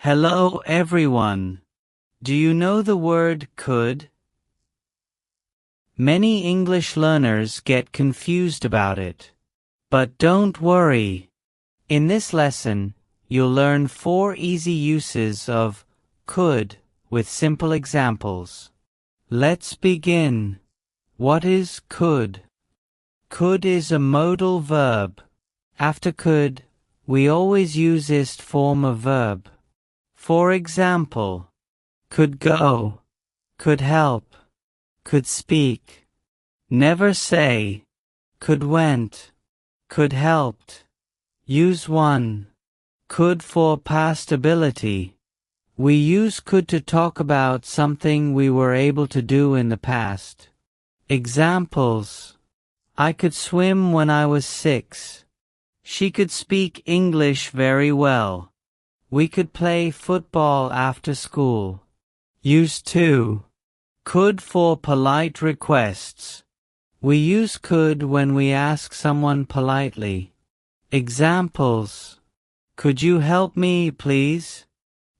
Hello everyone. Do you know the word could? Many English learners get confused about it. But don't worry. In this lesson, you'll learn 4 easy uses of could with simple examples. Let's begin. What is could? Could is a modal verb. After could, we always use ist form of verb. For example, could go, could help, could speak. Never say, could went, could helped. Use 1. Could for past ability. We use could to talk about something we were able to do in the past. Examples: I could swim when I was 6. She could speak English very well. We could play football after school. Use 2. Could for polite requests. We use could when we ask someone politely. Examples: could you help me, please?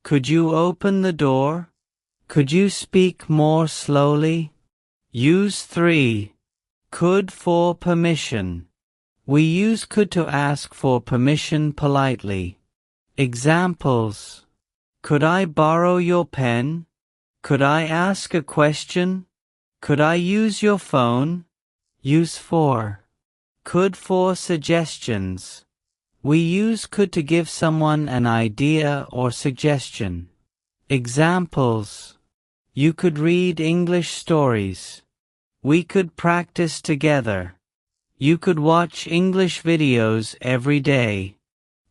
Could you open the door? Could you speak more slowly? Use 3. Could for permission. We use could to ask for permission politely. Examples: could I borrow your pen? Could I ask a question? Could I use your phone? Use 4. Could for suggestions. We use could to give someone an idea or suggestion. Examples: you could read English stories. We could practice together. You could watch English videos every day.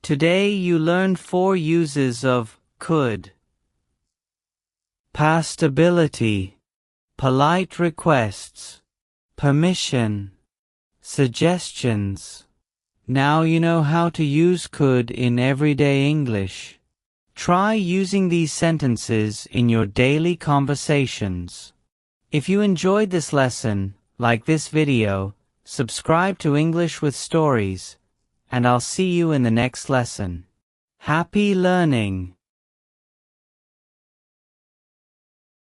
Today you learned 4 uses of could. Past ability, polite requests, permission, suggestions. Now you know how to use could in everyday English. Try using these sentences in your daily conversations. If you enjoyed this lesson, like this video, subscribe to English with Stories, and I'll see you in the next lesson. Happy learning!